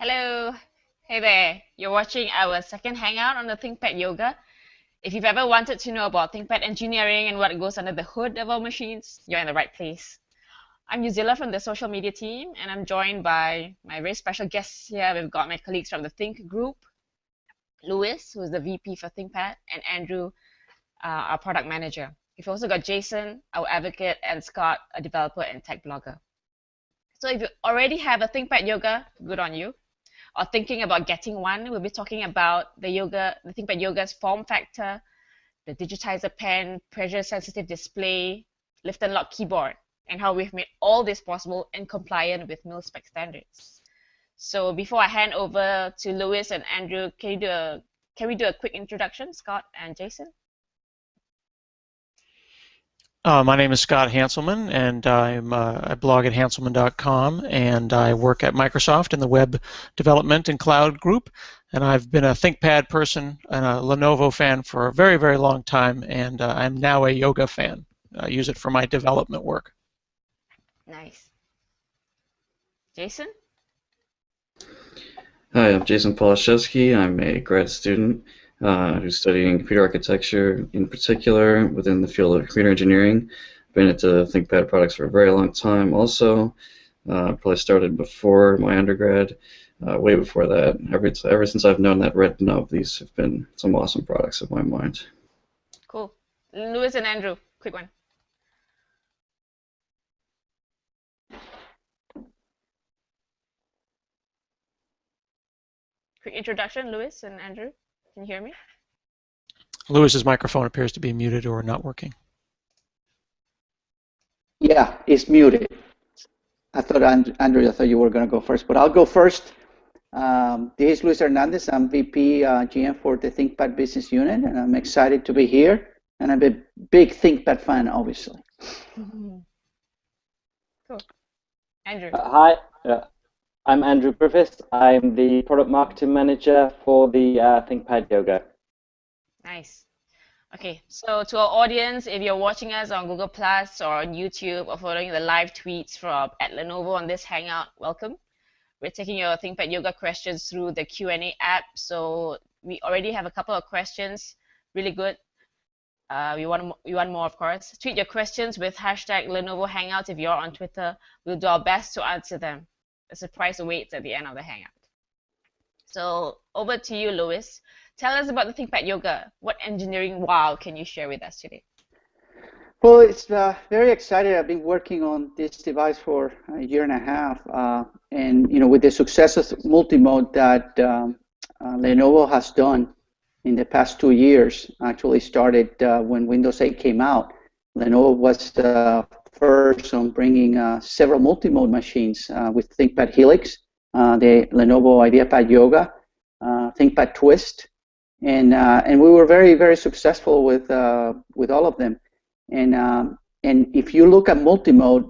Hello. Hey there. You're watching our second hangout on the ThinkPad Yoga. If you've ever wanted to know about ThinkPad engineering and what goes under the hood of our machines, you're in the right place. I'm Uzilla from the social media team, and I'm joined by my very special guests here. We've got my colleagues from the Think group, Louis, who's the VP for ThinkPad, and Andrew, our product manager. We've also got Jason, our advocate, and Scott, a developer and tech blogger. So if you already have a ThinkPad Yoga, good on you, or thinking about getting one, we'll be talking about the ThinkPad Yoga's form factor, the digitizer pen, pressure-sensitive display, lift and lock keyboard, and how we've made all this possible and compliant with mil-spec standards. So before I hand over to Louis and Andrew, can we do a quick introduction, Scott and Jason? My name is Scott Hanselman, and I blog at hanselman.com, and I work at Microsoft in the web development and cloud group. And I've been a ThinkPad person and a Lenovo fan for a very, very long time, and I'm now a yoga fan. I use it for my development work. Nice. Jason? Hi, I'm Jason Polashevsky. I'm a grad student who's studying computer architecture, in particular within the field of computer engineering. Been into ThinkPad products for a very long time. Also, probably started before my undergrad, way before that. Ever since I've known that red nub, these have been some awesome products of my mind. Cool. Louis and Andrew, quick one. Quick introduction, Louis and Andrew. Can you hear me? Louis's microphone appears to be muted or not working. Yeah, it's muted. I thought, Andrew, I thought you were going to go first, but I'll go first. This is Luis Hernandez. I'm VP GM for the ThinkPad Business Unit, and I'm excited to be here. And I'm a big ThinkPad fan, obviously. Cool. Andrew. Hi, I'm Andrew Griffiths. I'm the product marketing manager for the ThinkPad Yoga. Nice. Okay, so to our audience, if you're watching us on Google Plus or on YouTube or following the live tweets from at Lenovo on this Hangout, welcome. We're taking your ThinkPad Yoga questions through the Q&A app. So we already have a couple of questions, really good. We want more, of course. Tweet your questions with hashtag Lenovo Hangouts if you're on Twitter. We'll do our best to answer them. A surprise awaits at the end of the Hangout. So over to you, Louis. Tell us about the ThinkPad Yoga. What engineering wow can you share with us today? Well, it's very excited. I've been working on this device for a year and a half, and with the success of multi-mode that Lenovo has done in the past 2 years, actually started when Windows 8 came out. Lenovo was the first on bringing several multi-mode machines with ThinkPad Helix, the Lenovo IdeaPad Yoga, ThinkPad Twist, and we were very, very successful with all of them. And if you look at multi-mode,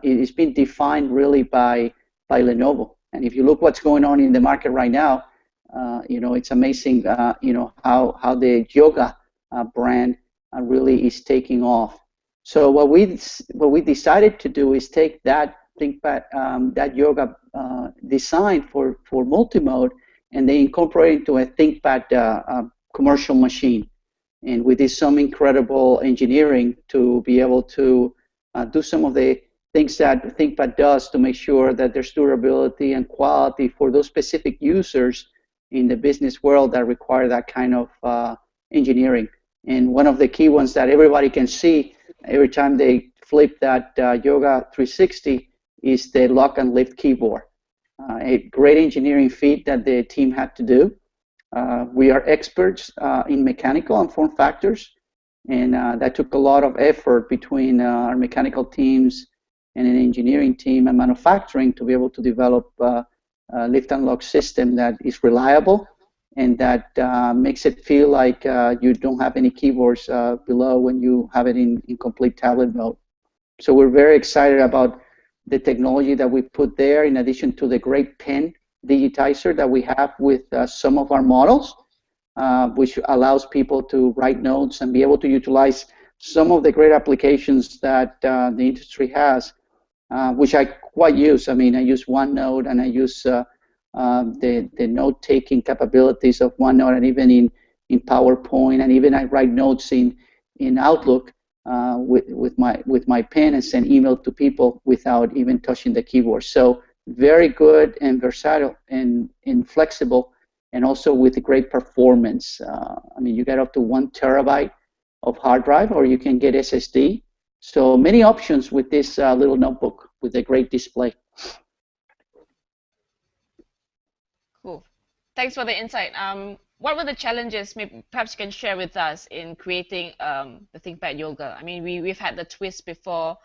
it has been defined really by Lenovo. And if you look what's going on in the market right now, it's amazing, how the Yoga brand really is taking off. So what we decided to do is take that ThinkPad, that Yoga design for multi-mode, and they incorporate it into a ThinkPad commercial machine. And we did some incredible engineering to be able to do some of the things that ThinkPad does to make sure that there's durability and quality for those specific users in the business world that require that kind of engineering. And one of the key ones that everybody can see every time they flip that Yoga 360 is the lock and lift keyboard. A great engineering feat that the team had to do. We are experts in mechanical and form factors, and that took a lot of effort between our mechanical teams and an engineering team and manufacturing to be able to develop a lift and lock system that is reliable and that makes it feel like you don't have any keyboards below when you have it in complete tablet mode. So we're very excited about the technology that we put there, in addition to the great pen digitizer that we have with some of our models, which allows people to write notes and be able to utilize some of the great applications that the industry has, which I quite use. I mean, I use OneNote and I use the note-taking capabilities of OneNote, and even in PowerPoint, and even I write notes in Outlook with my pen and send email to people without even touching the keyboard. So very good and versatile and flexible, and also with great performance. I mean, you get up to 1 terabyte of hard drive, or you can get SSD. So many options with this little notebook with a great display. Cool. Thanks for the insight. What were the challenges, maybe perhaps you can share with us, in creating the ThinkPad Yoga? I mean, we've had the twist before.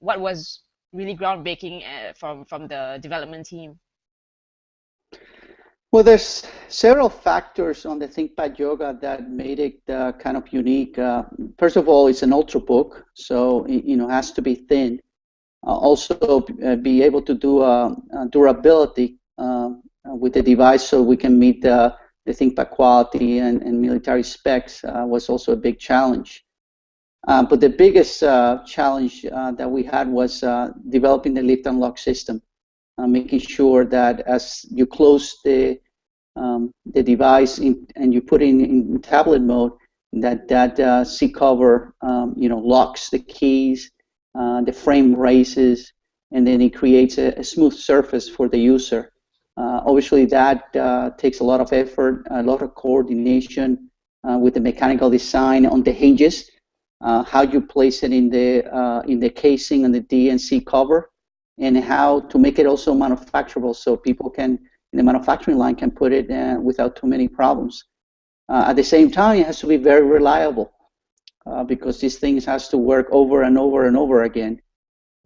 What was really groundbreaking from the development team? Well, there's several factors on the ThinkPad Yoga that made it kind of unique. First of all, it's an ultrabook, so it has to be thin. Also, be able to do durability with the device, so we can meet the ThinkPad quality and military specs was also a big challenge. But the biggest challenge that we had was developing the lift and lock system, making sure that as you close the device and you put it in tablet mode, that seat cover locks the keys, the frame raises, and then it creates a smooth surface for the user. Obviously, that takes a lot of effort, a lot of coordination with the mechanical design on the hinges, how you place it in the casing and the DNC cover, and how to make it also manufacturable, so people can, in the manufacturing line, can put it without too many problems. At the same time, it has to be very reliable because these things has to work over and over and over again.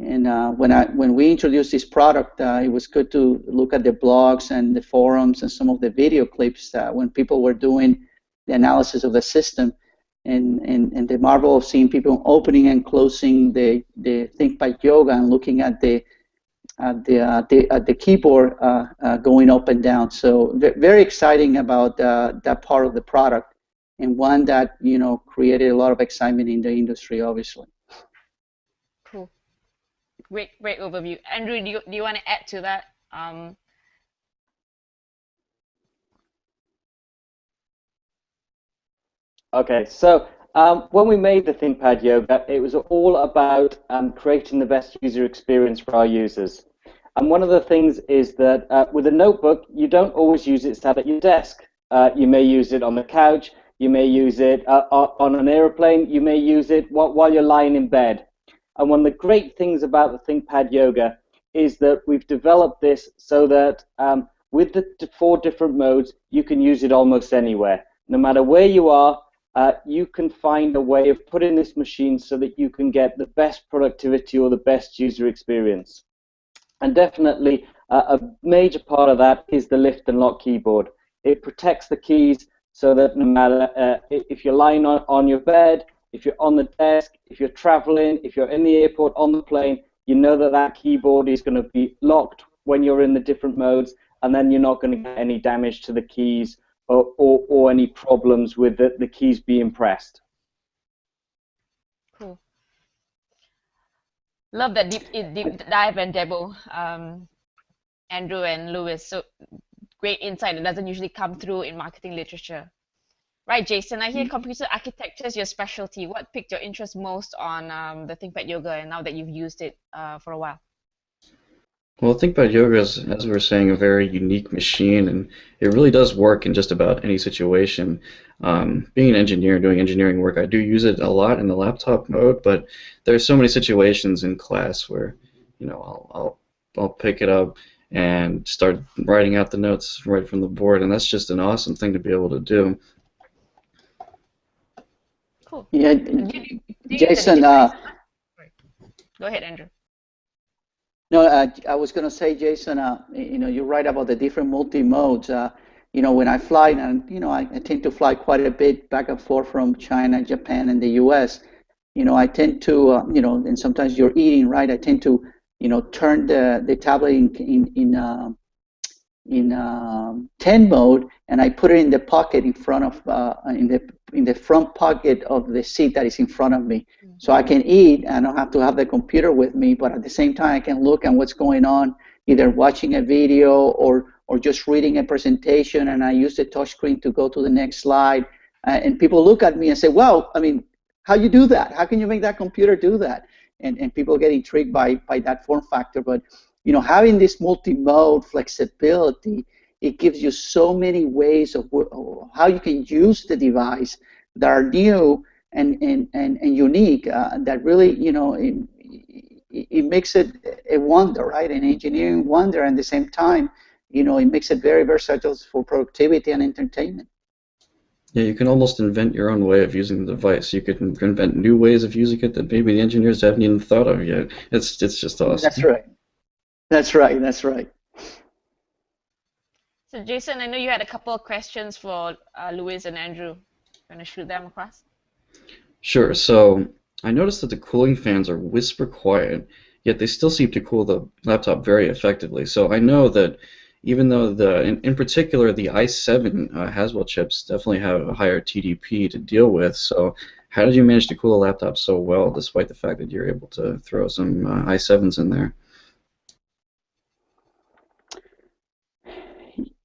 And when we introduced this product, it was good to look at the blogs and the forums and some of the video clips when people were doing the analysis of the system, and the marvel of seeing people opening and closing the ThinkPad Yoga and looking at the keyboard going up and down. So very exciting about that part of the product, and one that created a lot of excitement in the industry, obviously. Cool. Great overview. Andrew, do you want to add to that? Okay, so when we made the ThinkPad Yoga, it was all about creating the best user experience for our users. And one of the things is that with a notebook, you don't always use it sat at your desk. You may use it on the couch, you may use it on an airplane, you may use it while you're lying in bed. And one of the great things about the ThinkPad Yoga is that we've developed this so that with the 4 different modes, you can use it almost anywhere. No matter where you are, you can find a way of putting this machine so that you can get the best productivity or the best user experience. And definitely a major part of that is the lift and lock keyboard. It protects the keys so that no matter if you're lying on your bed, if you're on the desk, if you're traveling, if you're in the airport, on the plane, you know that that keyboard is going to be locked when you're in the different modes, and then you're not going to get any damage to the keys or any problems with the keys being pressed. Cool. Love that deep dive and demo, Andrew and Lewis. So great insight that doesn't usually come through in marketing literature. Right, Jason, I hear computer architecture is your specialty. What piqued your interest most on the ThinkPad Yoga, and now that you've used it for a while? Well, ThinkPad Yoga is, as we were saying, a very unique machine, and it really does work in just about any situation. Being an engineer, doing engineering work, I do use it a lot in the laptop mode, but there's so many situations in class where, I'll pick it up and start writing out the notes right from the board, and that's just an awesome thing to be able to do. Cool. Yeah, Jason. Go ahead, Andrew. No, I was going to say, Jason. You're right about the different multi-modes. When I fly, and I tend to fly quite a bit back and forth from China, Japan, and the U.S. I tend to, and sometimes you're eating, right? I tend to, turn the tablet in 10 mode, and I put it in the pocket in front of in the front pocket of the seat that is in front of me, so I can eat. I don't have to have the computer with me, but at the same time I can look at what's going on either watching a video or just reading a presentation, and I use the touchscreen to go to the next slide. And people look at me and say, "Wow, I mean, how you do that? How can you make that computer do that?" And people get intrigued by that form factor. But having this multi-mode flexibility, it gives you so many ways of how you can use the device that are new and unique. That really, it makes it a wonder, right? An engineering wonder, and at the same time, it makes it very versatile for productivity and entertainment. Yeah, you can almost invent your own way of using the device. You could invent new ways of using it that maybe the engineers haven't even thought of yet. It's just awesome. That's right. That's right. That's right. So Jason, I know you had a couple of questions for Luis and Andrew. You want to shoot them across? Sure. So I noticed that the cooling fans are whisper quiet, yet they still seem to cool the laptop very effectively. So I know that even though in particular the i7 Haswell chips definitely have a higher TDP to deal with, so how did you manage to cool a laptop so well despite the fact that you're able to throw some i7s in there?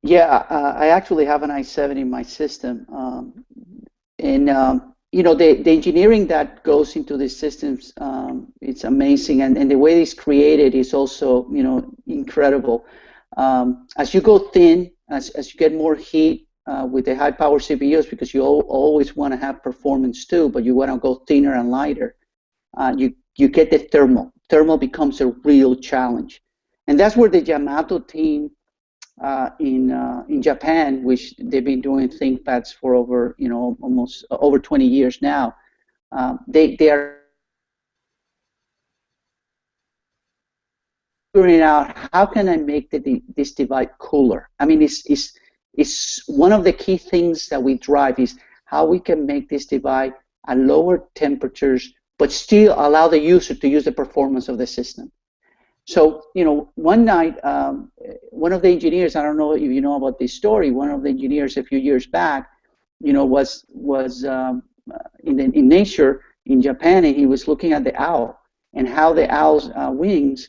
Yeah, I actually have an i7 in my system, and the engineering that goes into these systems, it's amazing, and the way it's created is also incredible. As you go thin, as you get more heat with the high-power CPUs, because you always want to have performance too, but you want to go thinner and lighter, you get the thermal. Thermal becomes a real challenge, and that's where the Yamato team in Japan, which they've been doing ThinkPads for over almost over 20 years now, they are figuring out how can I make this device cooler. I mean, it's one of the key things that we drive is how we can make this device at lower temperatures, but still allow the user to use the performance of the system. So, one night, one of the engineers, I don't know if you know about this story, one of the engineers a few years back, was in nature in Japan, and he was looking at the owl and how the owl's wings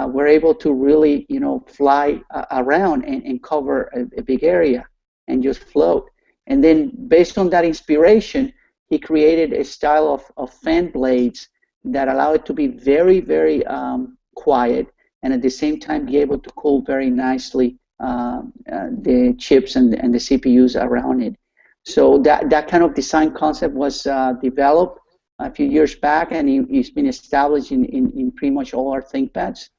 were able to really, fly around and cover a big area and just float. And then based on that inspiration, he created a style of fan blades that allow it to be very, very quiet and at the same time be able to cool very nicely the chips and the CPUs around it. So that kind of design concept was developed a few years back, and it's been established in pretty much all our ThinkPads.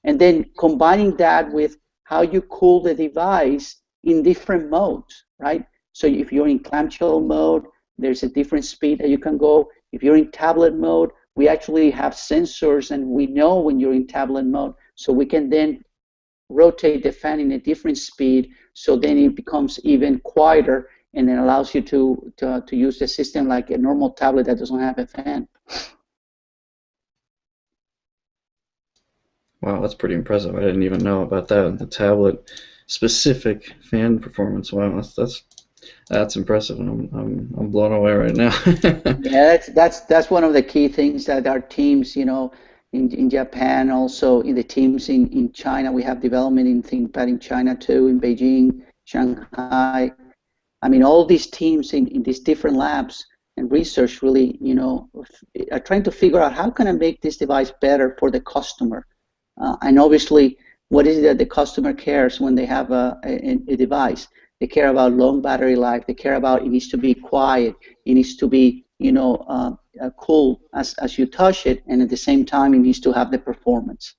And then combining that with how you cool the device in different modes, right? So if you're in clamshell mode, there's a different speed that you can go. If you're in tablet mode, we actually have sensors, and we know when you're in tablet mode, so we can then rotate the fan in a different speed, so then it becomes even quieter, and then allows you to use the system like a normal tablet that doesn't have a fan. Wow, that's pretty impressive. I didn't even know about that. The tablet specific fan performance. Wow, that's impressive. I'm blown away right now. Yeah, that's one of the key things that our teams, in Japan, also in the teams in China, we have development in ThinkPad in China too, in Beijing, Shanghai. I mean, all these teams in these different labs and research really, are trying to figure out how can I make this device better for the customer. And obviously, what is it that the customer cares when they have a device? They care about long battery life. They care about it needs to be quiet. It needs to be, cool as you touch it, and at the same time, it needs to have the performance.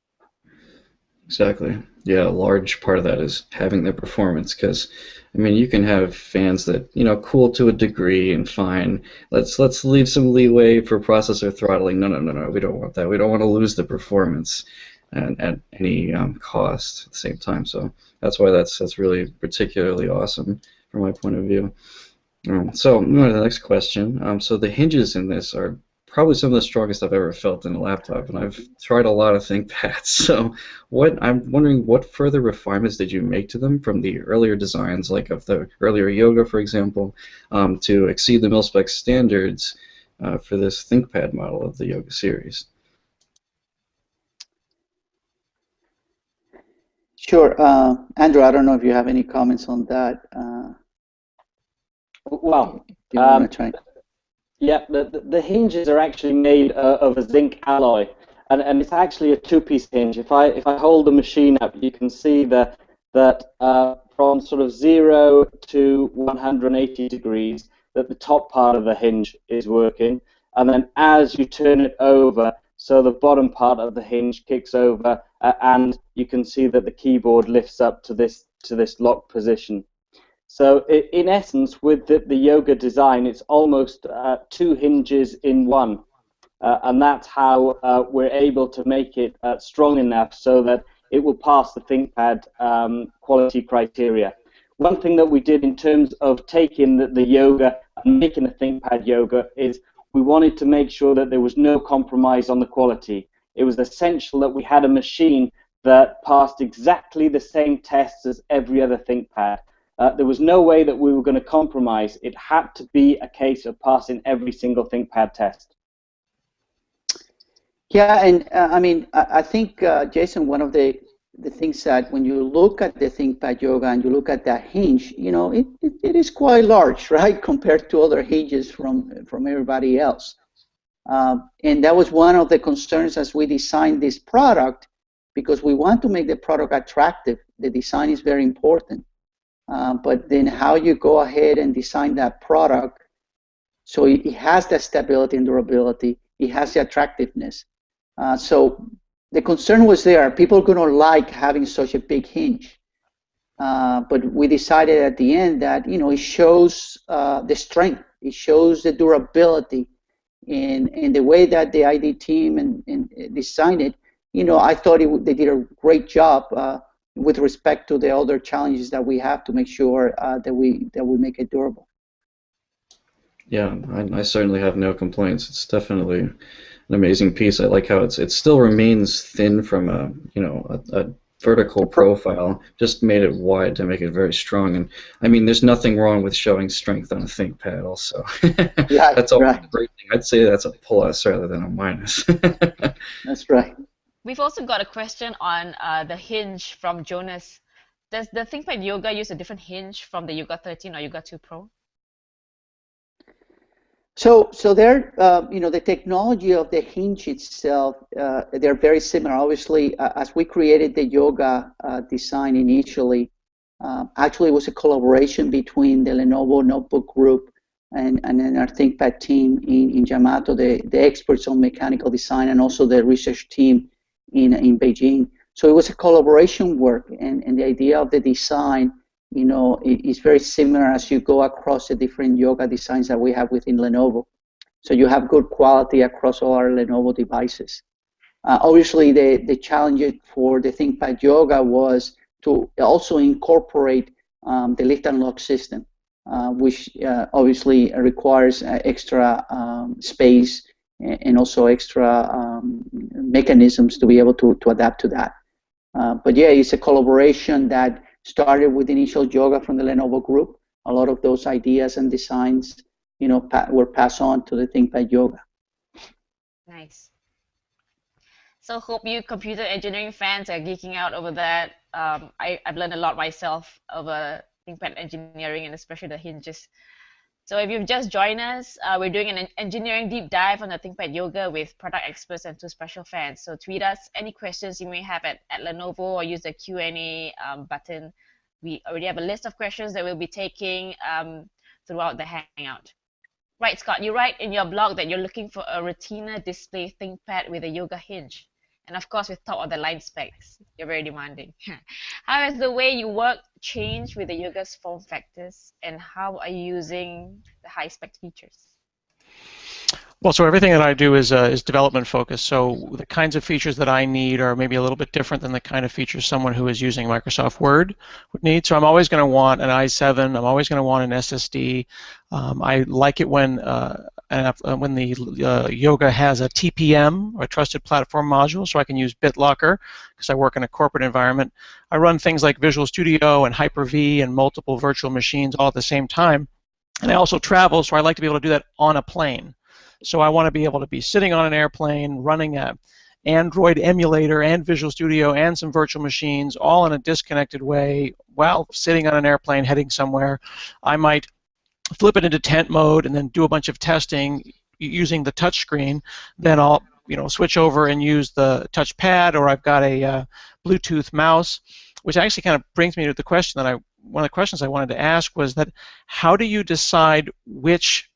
Exactly. Yeah, a large part of that is having the performance, because I mean, you can have fans that cool to a degree and fine. Let's leave some leeway for processor throttling. No. We don't want that. We don't want to lose the performance at any cost at the same time. So that's why that's really particularly awesome from my point of view. So moving on to the next question. So the hinges in this are probably some of the strongest I've ever felt in a laptop, and I've tried a lot of ThinkPads. So I'm wondering, what further refinements did you make to them from the earlier designs, like of the earlier Yoga, for example, to exceed the mil-spec standards for this ThinkPad model of the Yoga series? Sure. Andrew, I don't know if you have any comments on that. Well, you want to try? Yeah, the hinges are actually made of a zinc alloy, and it's actually a two-piece hinge. If I hold the machine up, you can see that from sort of 0 to 180 degrees, that the top part of the hinge is working, and then as you turn it over, so the bottom part of the hinge kicks over, and you can see that the keyboard lifts up to this lock position. So in essence, with the Yoga design, it's almost two hinges in one, and that's how we're able to make it strong enough so that it will pass the ThinkPad quality criteria. One thing that we did in terms of taking the Yoga and making a ThinkPad Yoga is we wanted to make sure that there was no compromise on the quality. It was essential that we had a machine that passed exactly the same tests as every other ThinkPad. There was no way that we were going to compromise. It had to be a case of passing every single ThinkPad test. Yeah, and I mean, I think, Jason, one of the things that when you look at the ThinkPad Yoga and you look at that hinge, you know, it is quite large, right, compared to other hinges from everybody else. And that was one of the concerns as we designed this product, because we want to make the product attractive. The design is very important. But then how you go ahead and design that product so it has that stability and durability, it has the attractiveness. So the concern was there. People are going to like having such a big hinge. But we decided at the end that, you know, it shows the strength. It shows the durability. In the way that the ID team and designed it, you know, I thought they did a great job with respect to the other challenges that we have to make sure that we make it durable. Yeah, I certainly have no complaints. It's definitely an amazing piece. I like how it still remains thin from a vertical profile, just made it wide to make it very strong. And I mean, there's nothing wrong with showing strength on a ThinkPad also. Yeah, that's a right. great thing. I'd say that's a plus rather than a minus. That's right. We've also got a question on the hinge from Jonas. Does the ThinkPad Yoga use a different hinge from the Yoga 13 or Yoga 2 Pro? So they're, you know, the technology of the hinge itself, they're very similar. Obviously, as we created the Yoga design initially, actually it was a collaboration between the Lenovo notebook group and then our ThinkPad team in Yamato, the experts on mechanical design, and also the research team in Beijing. So it was a collaboration work, and the idea of the design, you know, is very similar as you go across the different Yoga designs that we have within Lenovo. So you have good quality across all our Lenovo devices. Obviously, the challenge for the ThinkPad Yoga was to also incorporate the lift and lock system, which obviously requires extra space and also extra mechanisms to be able to adapt to that. But yeah, it's a collaboration that started with initial Yoga from the Lenovo group. A lot of those ideas and designs, you know, were passed on to the ThinkPad Yoga. Nice. So hope you computer engineering fans are geeking out over that. I've learned a lot myself over ThinkPad engineering and especially the hinges. So if you've just joined us, we're doing an engineering deep dive on the ThinkPad Yoga with product experts and two special fans. So tweet us any questions you may have at Lenovo or use the Q&A button. We already have a list of questions that we'll be taking throughout the Hangout. Right, Scott, you write in your blog that you're looking for a Retina display ThinkPad with a Yoga hinge. And of course, with top of the line specs. You're very demanding. How has the way you work changed with the Yoga's form factors, and how are you using the high spec features? Well, so everything that I do is development focused. So the kinds of features that I need are maybe a little bit different than the kind of features someone who is using Microsoft Word would need. So I'm always going to want an i7. I'm always going to want an SSD. I like it when the Yoga has a TPM, or a Trusted Platform Module, so I can use BitLocker because I work in a corporate environment. I run things like Visual Studio and Hyper-V and multiple virtual machines all at the same time. And I also travel, so I like to be able to do that on a plane. So I want to be able to be sitting on an airplane, running an Android emulator and Visual Studio and some virtual machines all in a disconnected way while sitting on an airplane heading somewhere. I might flip it into tent mode and then do a bunch of testing using the touch screen. Then I'll switch over and use the touchpad, or I've got a Bluetooth mouse, which actually kind of brings me to the question that one of the questions I wanted to ask was that how do you decide which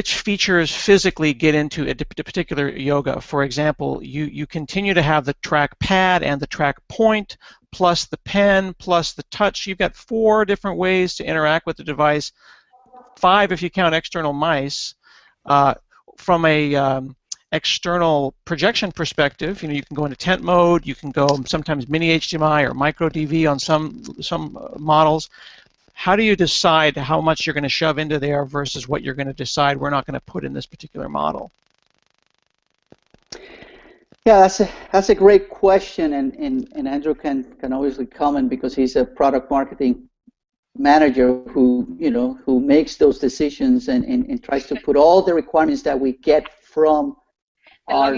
features physically get into a particular yoga? For example, you continue to have the track pad and the track point, plus the pen, plus the touch. You've got 4 different ways to interact with the device, 5 if you count external mice. From a external projection perspective, you can go into tent mode, you can go sometimes mini HDMI or micro DV on some models. How do you decide how much you're going to shove into there versus what you're going to decide we're not going to put in this particular model? Yeah, that's a great question, and Andrew can obviously comment because he's a product marketing manager who makes those decisions and tries to put all the requirements that we get from our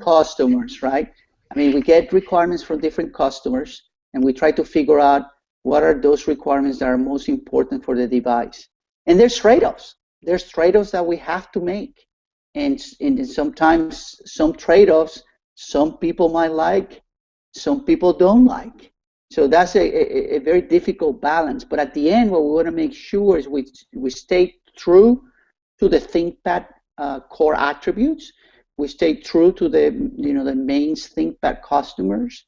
customers, right? I mean, we get requirements from different customers, and we try to figure out what are those requirements that are most important for the device. And there's trade-offs. There's trade-offs that we have to make. And sometimes some trade-offs, some people might like, some people don't like. So that's a very difficult balance. But at the end, what we want to make sure is we stay true to the ThinkPad core attributes. We stay true to the main ThinkPad customers,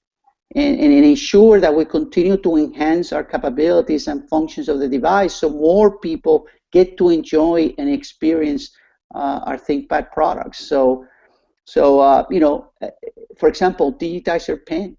and ensure that we continue to enhance our capabilities and functions of the device so more people get to enjoy and experience our ThinkPad products. So for example, digitizer pen.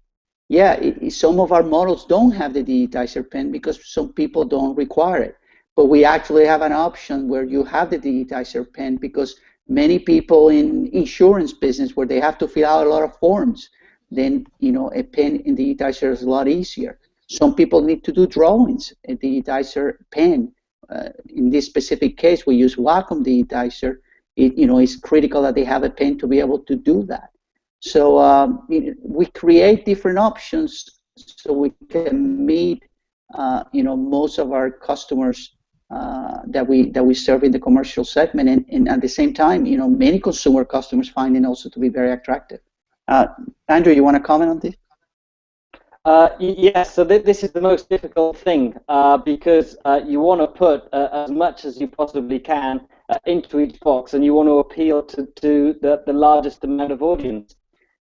Yeah, some of our models don't have the digitizer pen because some people don't require it. But we actually have an option where you have the digitizer pen because many people in insurance business where they have to fill out a lot of forms, then a pen and digitizer is a lot easier. Some people need to do drawings. A digitizer pen, in this specific case, we use Wacom digitizer. It's critical that they have a pen to be able to do that. So we create different options so we can meet most of our customers that we serve in the commercial segment, and at the same time, many consumer customers find it also to be very attractive. Andrew, you want to comment on this? Yes, so this is the most difficult thing because you want to put as much as you possibly can into each box, and you want to appeal to the largest amount of audience.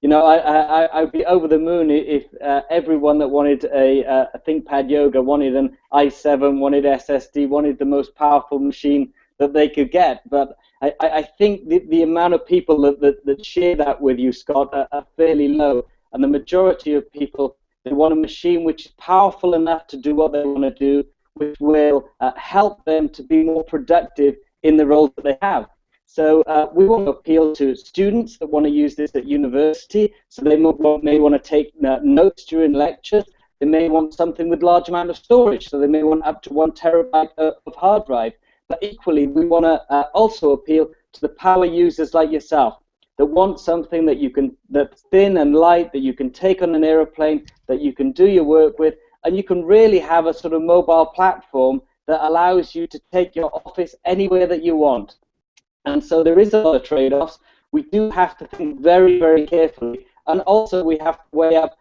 I'd be over the moon if everyone that wanted a ThinkPad Yoga wanted an i7, wanted SSD, wanted the most powerful machine that they could get. But I think the amount of people that share that with you, Scott, are fairly low. And the majority of people, they want a machine which is powerful enough to do what they want to do, which will help them to be more productive in the roles that they have. So we want to appeal to students that want to use this at university, so they may want to take notes during lectures. They may want something with large amount of storage, so they may want up to 1 terabyte of hard drive. But equally, we want to also appeal to the power users like yourself that want something that's thin and light, that you can take on an aeroplane, that you can do your work with, and you can really have a sort of mobile platform that allows you to take your office anywhere that you want. And so there is a lot of trade-offs. We do have to think very, very carefully. And also we have to weigh up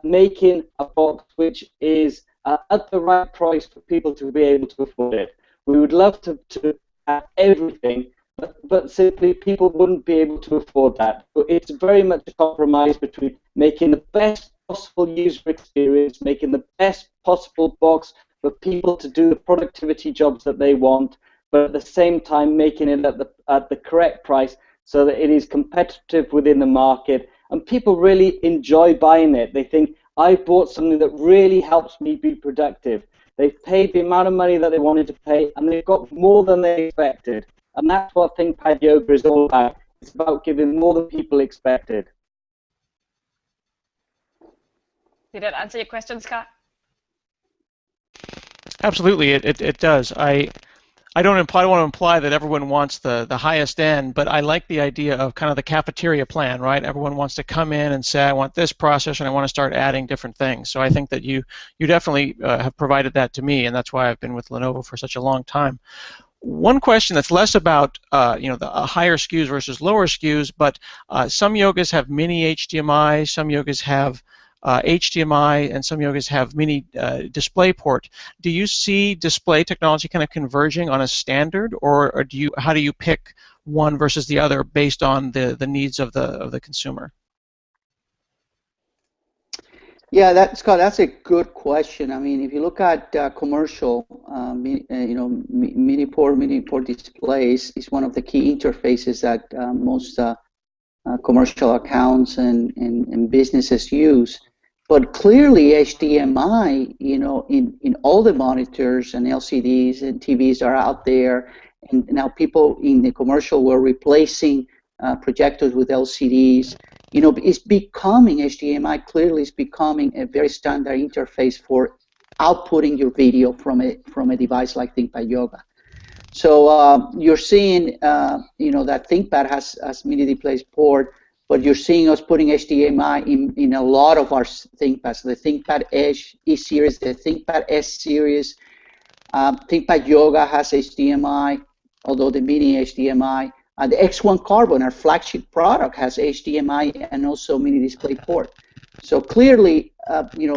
making a box which is at the right price for people to be able to afford it. We would love to have everything, but simply people wouldn't be able to afford that. But it's very much a compromise between making the best possible user experience, making the best possible box for people to do the productivity jobs that they want, but at the same time making it at the correct price so that it is competitive within the market and people really enjoy buying it. They think, I bought something that really helps me be productive. They've paid the amount of money that they wanted to pay and they've got more than they expected. And that's what ThinkPad Yoga is all about. It's about giving more than people expected. Did that answer your question, Scott? Absolutely, it does. I don't want to imply that everyone wants the highest end, but I like the idea of kind of the cafeteria plan, right? Everyone wants to come in and say, I want this processor and I want to start adding different things. So I think that you definitely have provided that to me, and that's why I've been with Lenovo for such a long time. One question that's less about the higher SKUs versus lower SKUs, but some yogas have mini HDMI, some yogas have HDMI, and some yogas have mini DisplayPort. Do you see display technology kind of converging on a standard, or how do you pick one versus the other based on the needs of the consumer? Yeah, Scott, that's a good question. I mean, if you look at commercial, mini port displays is one of the key interfaces that most commercial accounts and businesses use. But clearly, HDMI, in all the monitors and LCDs and TVs are out there, and now people in the commercial were replacing projectors with LCDs. It's becoming, HDMI clearly is becoming a very standard interface for outputting your video from a device like ThinkPad Yoga. So you're seeing, that ThinkPad has mini DisplayPort, but you're seeing us putting HDMI in a lot of our ThinkPads. The ThinkPad Edge E-Series, the ThinkPad S Series, ThinkPad Yoga has HDMI, although the mini HDMI. The X1 Carbon, our flagship product, has HDMI and also mini DisplayPort. So clearly, we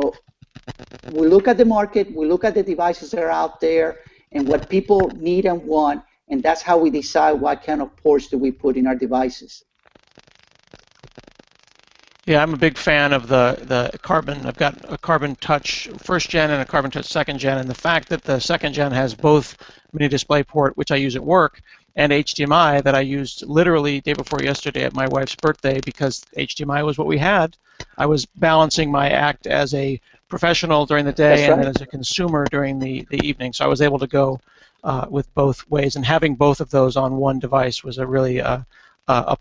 look at the market, we look at the devices that are out there, and what people need and want, and that's how we decide what kind of ports do we put in our devices. Yeah, I'm a big fan of the Carbon. I've got a Carbon Touch first gen and a Carbon Touch second gen, and the fact that the second gen has both mini DisplayPort, which I use at work, and HDMI that I used literally day before yesterday at my wife's birthday because HDMI was what we had. I was balancing my act as a professional during the day and then as a consumer during the evening, so I was able to go with both ways, and having both of those on one device was a really a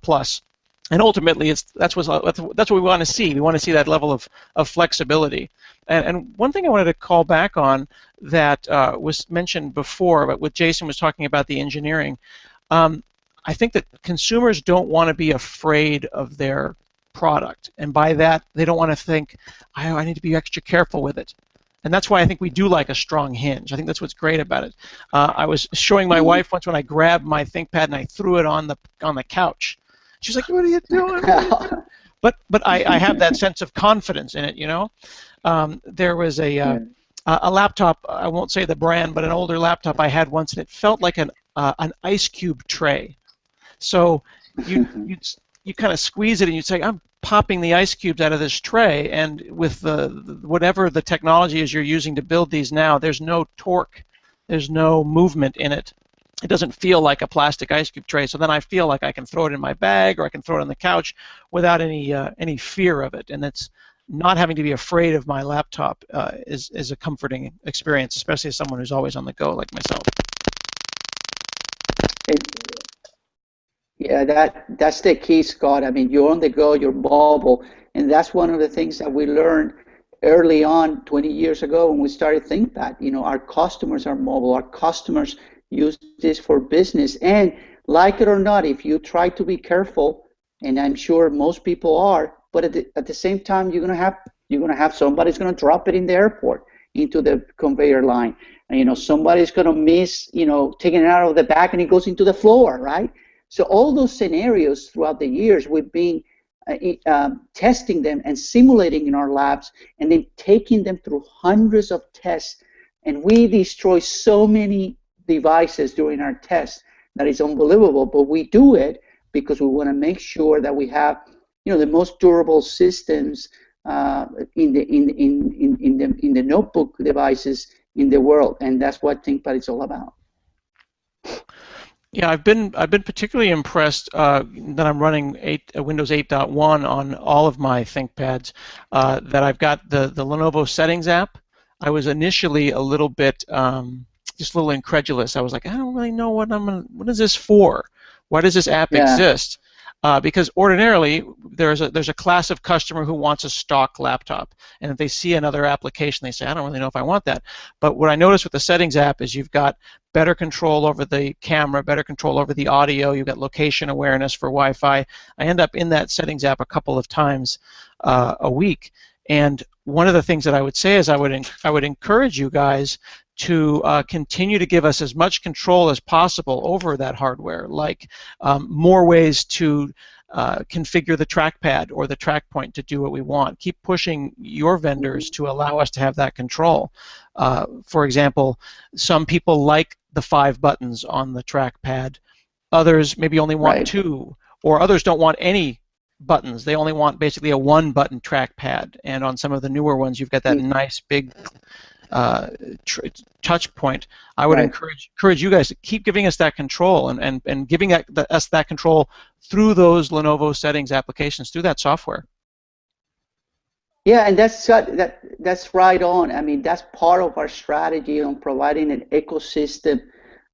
plus. And ultimately, that's what we want to see. We want to see that level of flexibility. And one thing I wanted to call back on that was mentioned before, but what Jason was talking about the engineering, I think that consumers don't want to be afraid of their product. And by that, they don't want to think, I need to be extra careful with it. And that's why I think we do like a strong hinge. I think that's what's great about it. I was showing my wife once when I grabbed my ThinkPad and I threw it on the couch. She's like, "What are you doing?" But I have that sense of confidence in it, There was a laptop, I won't say the brand, but an older laptop I had once, and it felt like an ice cube tray. So you kind of squeeze it and you'd say, "I'm popping the ice cubes out of this tray," and with whatever the technology is you're using to build these now, there's no torque, there's no movement in it. It doesn't feel like a plastic ice cube tray, so then I feel like I can throw it in my bag or I can throw it on the couch without any fear of it. And that's not having to be afraid of my laptop is a comforting experience, especially as someone who's always on the go like myself. Yeah, that's the key, Scott. I mean, you're on the go, you're mobile, and that's one of the things that we learned early on 20 years ago when we started ThinkPad. Our customers are mobile, our customers use this for business, and like it or not, if you try to be careful, and I'm sure most people are, but at the same time, you're gonna have somebody's gonna drop it in the airport into the conveyor line, and somebody's gonna miss, taking it out of the bag and it goes into the floor, right? So all those scenarios throughout the years, we've been testing them and simulating in our labs, and then taking them through hundreds of tests, and we destroy so many devices during our tests that is unbelievable. But we do it because we want to make sure that we have, the most durable systems in the notebook devices in the world, and that's what ThinkPad is all about. Yeah, I've been particularly impressed that I'm running Windows 8.1 on all of my ThinkPads. That I've got the Lenovo Settings app. I was initially a little bit just a little incredulous. I was like, I don't really know what is this for? Why does this app exist? because ordinarily there's a class of customer who wants a stock laptop, and if they see another application, they say, I don't really know if I want that. But what I noticed with the settings app is you've got better control over the camera, better control over the audio, you've got location awareness for Wi-Fi. I end up in that settings app a couple of times a week, and one of the things that I would say is I would encourage you guys to continue to give us as much control as possible over that hardware, like more ways to configure the trackpad or the track point to do what we want. Keep pushing your vendors to allow us to have that control. For example, some people like the 5 buttons on the trackpad. Others maybe only want 2, or others don't want any buttons. They only want basically a 1-button trackpad. And on some of the newer ones, you've got that nice big touch point. I would encourage you guys to keep giving us that control and giving us that control through those Lenovo settings applications, through that software. Yeah, and that's right on. I mean, that's part of our strategy on providing an ecosystem.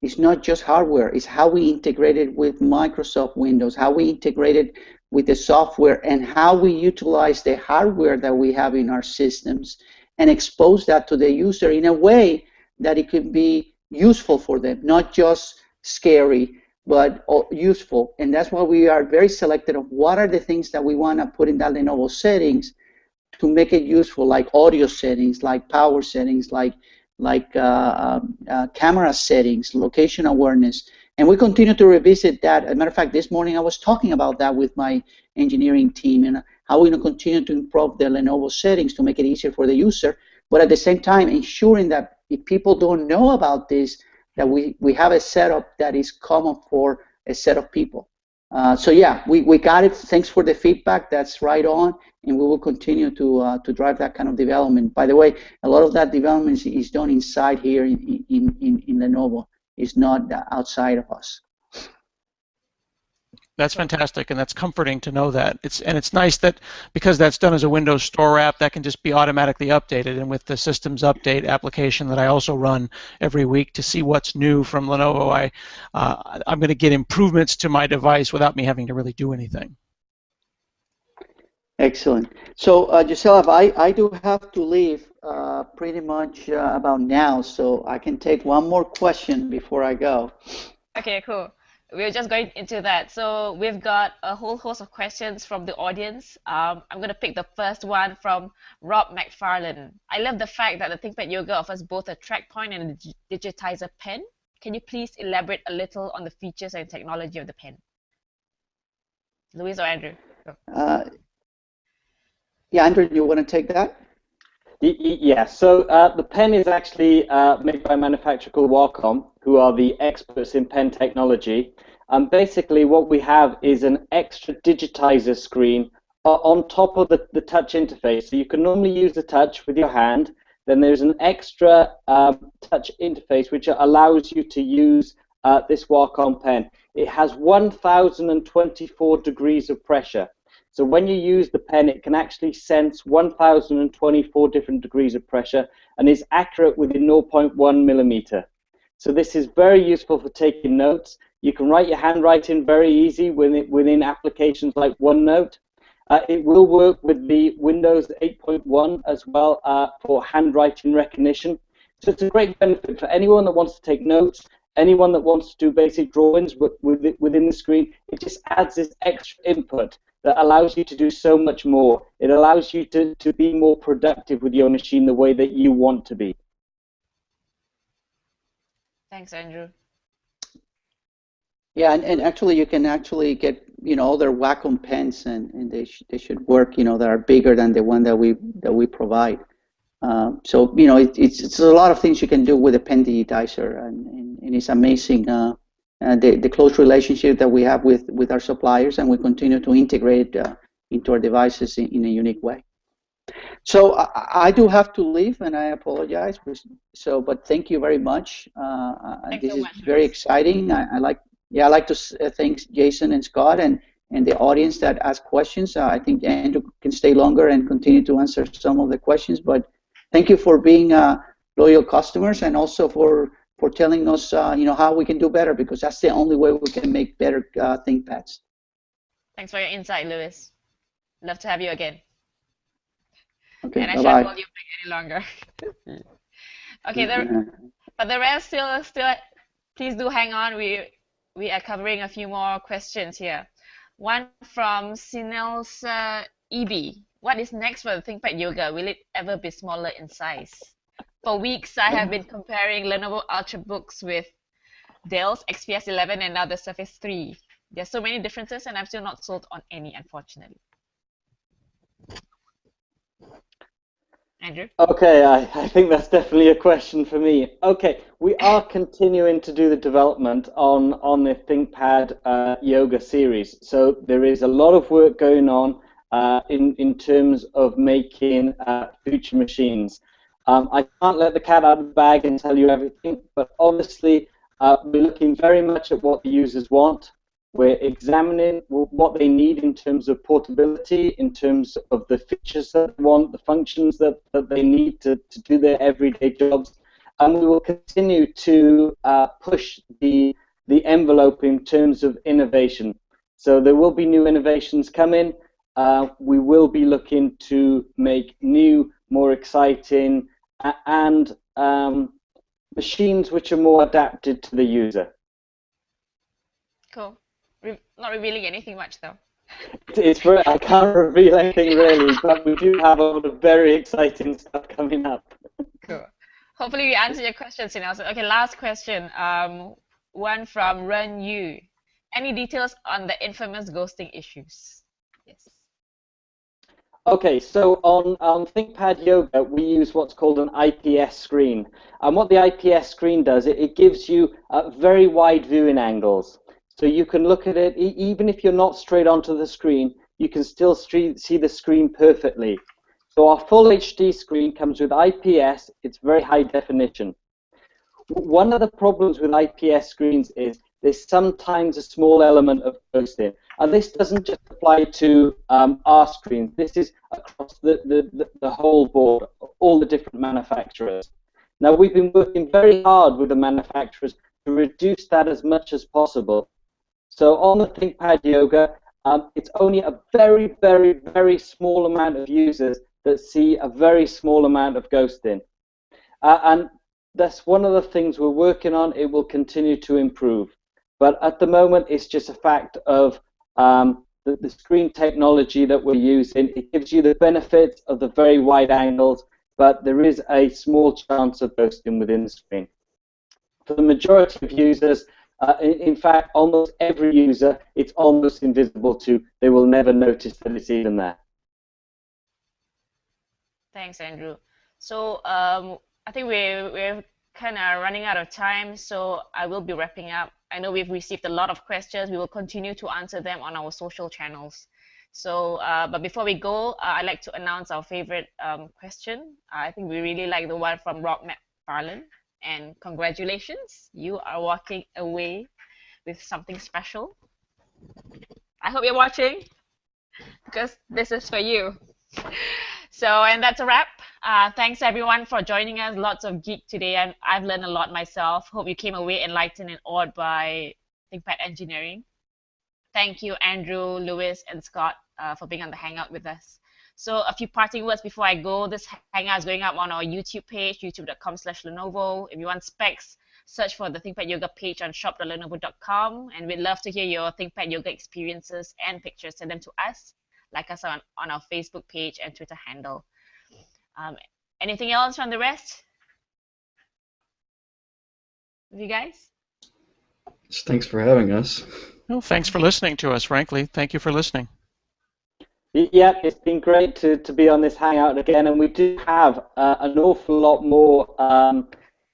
It's not just hardware, it's how we integrate it with Microsoft Windows, how we integrate it with the software, and how we utilize the hardware that we have in our systems and expose that to the user in a way that it could be useful for them, not just scary, but useful. And that's why we are very selective of what are the things that we want to put in that Lenovo settings to make it useful, like audio settings, like power settings, like camera settings, location awareness. And we continue to revisit that. As a matter of fact, this morning I was talking about that with my engineering team and how we're going to continue to improve the Lenovo settings to make it easier for the user, but at the same time ensuring that if people don't know about this, that we have a setup that is common for a set of people. So yeah, we got it. Thanks for the feedback. That's right on, and we will continue to drive that kind of development. By the way, a lot of that development is done inside here in Lenovo. It's not outside of us. That's fantastic, and that's comforting to know that. It's nice that because that's done as a Windows Store app, that can just be automatically updated. And with the Systems Update application that I also run every week to see what's new from Lenovo, I'm going to get improvements to my device without me having to really do anything. Excellent. So, Gisela, I do have to leave pretty much about now, so I can take one more question before I go. Okay, cool. We're just going into that. So we've got a whole host of questions from the audience. I'm going to pick the first one from Rob McFarlane. I love the fact that the ThinkPad Yoga offers both a track point and a digitizer pen. Can you please elaborate a little on the features and technology of the pen? Luis or Andrew? Go. Yeah, Andrew, you want to take that? Yeah, so the pen is actually made by a manufacturer called Wacom, who are the experts in pen technology. And basically what we have is an extra digitizer screen on top of the touch interface. So you can normally use the touch with your hand. Then there's an extra touch interface which allows you to use this Wacom pen. It has 1,024 degrees of pressure. So when you use the pen, it can actually sense 1,024 different degrees of pressure and is accurate within 0.1 millimeter. So this is very useful for taking notes. You can write your handwriting very easy within applications like OneNote. It will work with the Windows 8.1 as well for handwriting recognition. So it's a great benefit for anyone that wants to take notes, anyone that wants to do basic drawings within the screen. It just adds this extra input that allows you to do so much more. It allows you to be more productive with your machine the way that you want to be. Thanks, Andrew. Yeah, and actually you can actually get other Wacom pens and they should work that are bigger than the one that we provide. So it's a lot of things you can do with a pen digitizer, and it's amazing the close relationship that we have with our suppliers, and we continue to integrate into our devices in a unique way. So I do have to leave, and I apologize. But thank you very much. This is very exciting. I like to thank Jason and Scott and the audience that asked questions. I think Andrew can stay longer and continue to answer some of the questions. But thank you for being loyal customers, and also for telling us how we can do better, because that's the only way we can make better ThinkPads. Thanks for your insight, Lewis. Love to have you again. Okay, And I bye shan't bye. hold you back any longer. Okay, but the rest still, please do hang on. We are covering a few more questions here. One from Sinelsa EB. What is next for the ThinkPad Yoga? Will it ever be smaller in size? For weeks, I have been comparing Lenovo Ultrabooks with Dell's XPS 11 and now the Surface 3. There's so many differences, and I'm still not sold on any, unfortunately. Andrew? Okay, I think that's definitely a question for me. Okay, we are continuing to do the development on the ThinkPad Yoga series. So there is a lot of work going on in terms of making future machines. I can't let the cat out of the bag and tell you everything, but obviously we're looking very much at what the users want. We're examining what they need in terms of portability, in terms of the features that they want, the functions that they need to do their everyday jobs, and we will continue to push the envelope in terms of innovation. So there will be new innovations coming. We will be looking to make new, more exciting, and machines which are more adapted to the user. Cool. Not revealing anything much, though. I can't reveal anything really, but we do have a lot of very exciting stuff coming up. Cool. Hopefully we answered your questions, Nelson. Okay, last question. One from Ren Yu. Any details on the infamous ghosting issues? Yes. Okay, so on ThinkPad Yoga, we use what's called an IPS screen. And what the IPS screen does, it gives you very wide viewing angles. So you can look at it, even if you're not straight onto the screen, you can still see the screen perfectly. So our full HD screen comes with IPS, it's very high definition. One of the problems with IPS screens is there's sometimes a small element of ghosting. And this doesn't just apply to our screens, this is across the whole board, all the different manufacturers. Now we've been working very hard with the manufacturers to reduce that as much as possible. So on the ThinkPad Yoga, it's only a very, very, very small amount of users that see a very small amount of ghosting. And that's one of the things we're working on. It will continue to improve. But at the moment, it's just a fact of the screen technology that we're using. It gives you the benefits of the very wide angles, but there is a small chance of ghosting within the screen. For the majority of users, in fact, almost every user, it's almost invisible to. They will never notice that it's even there. Thanks, Andrew. So I think we're kind of running out of time, so I will be wrapping up. I know we've received a lot of questions. We will continue to answer them on our social channels. So, but before we go, I'd like to announce our favorite question. I think we really like the one from Rock McFarlane. And congratulations, you are walking away with something special. I hope you're watching, because this is for you. So, and that's a wrap. Thanks everyone for joining us. Lots of geek today, and I've learned a lot myself. Hope you came away enlightened and awed by ThinkPad engineering. Thank you, Andrew, Lewis, and Scott for being on the Hangout with us. So a few parting words before I go. This Hangout is going up on our YouTube page, youtube.com/Lenovo. If you want specs, search for the ThinkPad Yoga page on shop.lenovo.com. And we'd love to hear your ThinkPad Yoga experiences and pictures. Send them to us, like us on our Facebook page and Twitter handle. Anything else from the rest of you guys? Thanks for having us. Well, thanks for listening to us, frankly. Thank you for listening. Yeah, it's been great to be on this Hangout again, and we do have an awful lot more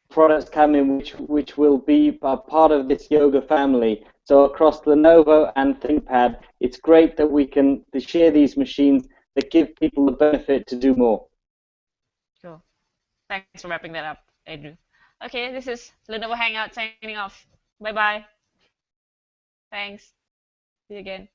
products coming which will be part of this yoga family. So across Lenovo and ThinkPad, it's great that we can share these machines that give people the benefit to do more. Cool. Thanks for wrapping that up, Andrew. Okay, this is Lenovo Hangout signing off. Bye-bye. Thanks. See you again.